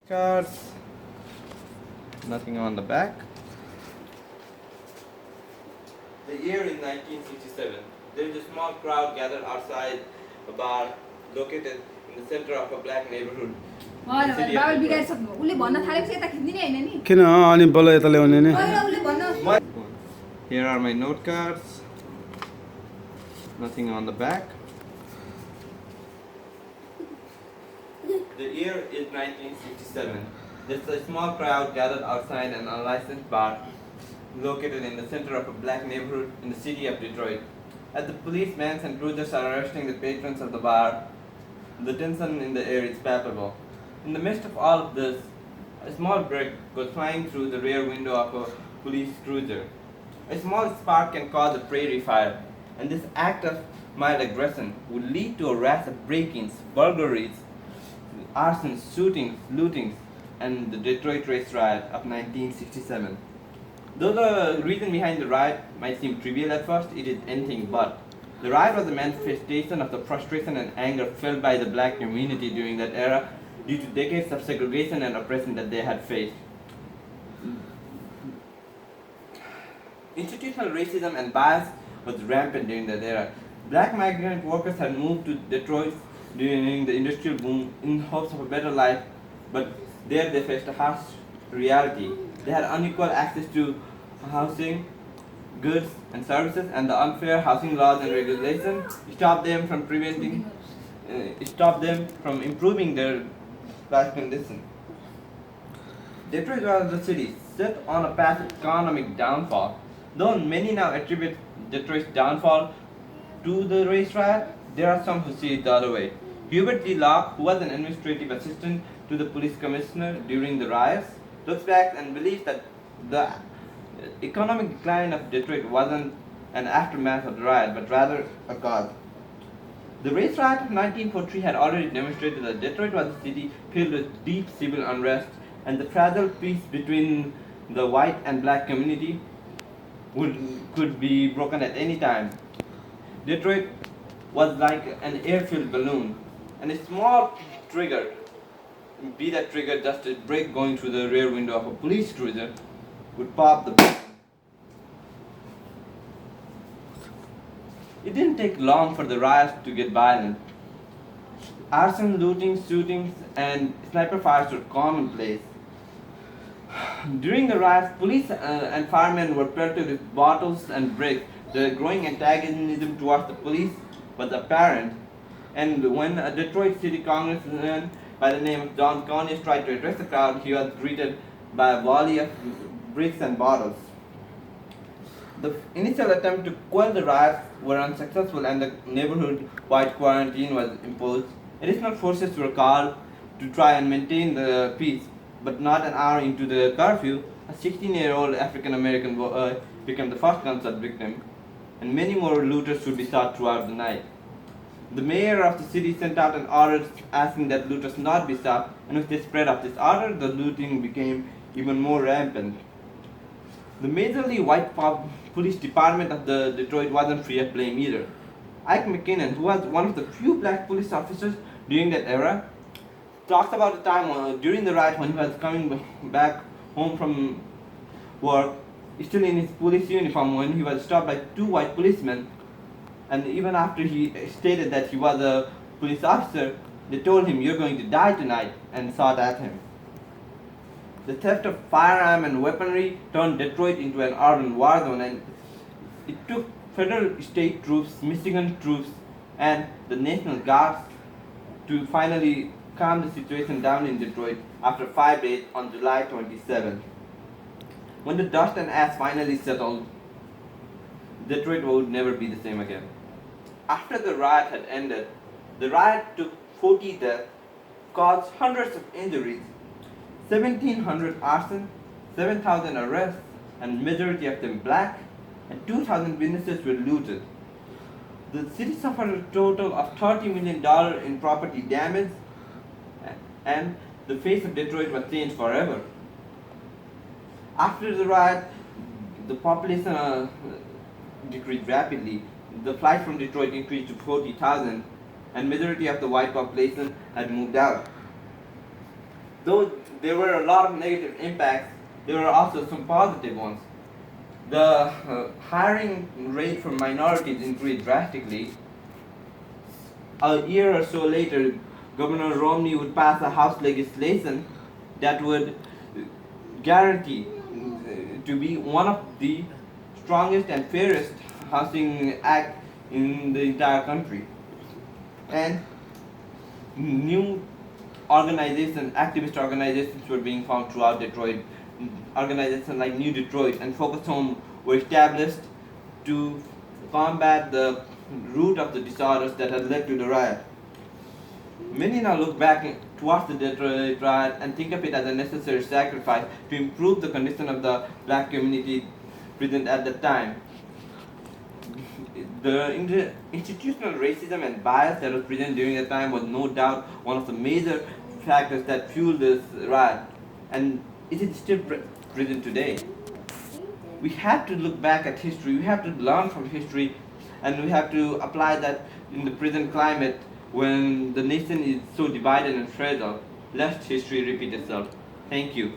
Cards, nothing on the back. The year is 1967. There is a small crowd gathered outside a bar located in the center of a black neighborhood. Here are my note cards. Nothing on the back. The year is 1967. There's a small crowd gathered outside an unlicensed bar located in the center of a black neighborhood in the city of Detroit. As the police vans and cruisers are arresting the patrons of the bar, the tension in the air is palpable. In the midst of all of this, a small brick goes flying through the rear window of a police cruiser. A small spark can cause a prairie fire, and this act of mild aggression would lead to a rash of break-ins, burglaries, arsons, shootings, lootings, and the Detroit race riot of 1967. Though the reason behind the riot might seem trivial at first, it is anything but. The riot was a manifestation of the frustration and anger felt by the black community during that era due to decades of segregation and oppression that they had faced. Institutional racism and bias was rampant during that era. Black migrant workers had moved to Detroit during the industrial boom in hopes of a better life, but there they faced a harsh reality. They had unequal access to housing, goods and services, and the unfair housing laws and regulations stopped them from improving their life condition. Detroit was the city set on a path of economic downfall. Though many now attribute Detroit's downfall to the race riot, there are some who see it the other way. Hubert D. Locke, who was an administrative assistant to the police commissioner during the riots, looks back and believes that the economic decline of Detroit wasn't an aftermath of the riot, but rather a cause. The race riot of 1943 had already demonstrated that Detroit was a city filled with deep civil unrest, and the fragile peace between the white and black community could be broken at any time. Detroit was like an air-filled balloon, and a small trigger, be that trigger just a break going through the rear window of a police cruiser, would pop the balloon. It didn't take long for the riots to get violent. Arson, looting, shootings, and sniper fires were commonplace. During the riots, police and firemen were pelted with bottles and bricks. The growing antagonism towards the police was apparent, and when a Detroit City Congressman by the name of John Cornish tried to address the crowd, he was greeted by a volley of bricks and bottles. The initial attempt to quell the riots were unsuccessful, and the neighborhood-wide quarantine was imposed. Additional forces were called to try and maintain the peace, but not an hour into the curfew, a 16-year-old African-American boy became the first gunshot victim, and many more looters would be shot throughout the night. The mayor of the city sent out an order asking that looters not be shot, and with the spread of this order, the looting became even more rampant. The majorly white police department of the Detroit wasn't free of blame either. Ike McKinnon, who was one of the few black police officers during that era, talks about the time during the riot when he was coming back home from work, still in his police uniform, when he was stopped by two white policemen. And even after he stated that he was a police officer, they told him, "You're going to die tonight," and shot at him. The theft of firearm and weaponry turned Detroit into an urban war zone, and it took federal state troops, Michigan troops, and the National Guards to finally calm the situation down in Detroit after 5 days on July 27th. When the dust and ash finally settled, Detroit would never be the same again. After the riot had ended, the riot took 40 deaths, caused hundreds of injuries, 1,700 arson, 7,000 arrests, and majority of them black, and 2,000 businesses were looted. The city suffered a total of $30 million in property damage, and the face of Detroit was changed forever. After the riot, the population decreased rapidly. The flight from Detroit increased to 40,000, and majority of the white population had moved out. Though there were a lot of negative impacts, there were also some positive ones. The hiring rate for minorities increased drastically. A year or so later, Governor Romney would pass a House legislation that would guarantee to be one of the strongest and fairest housing act in the entire country. And new activist organizations were being formed throughout Detroit. Organizations like New Detroit and Focus Home were established to combat the root of the disorders that had led to the riot. Many now look back towards the Detroit riot and think of it as a necessary sacrifice to improve the condition of the black community present at the time. The institutional racism and bias that was present during the time was no doubt one of the major factors that fueled this riot, and it is still present today. We have to look back at history, we have to learn from history, and we have to apply that in the present climate when the nation is so divided and fragile, lest history repeat itself. Thank you.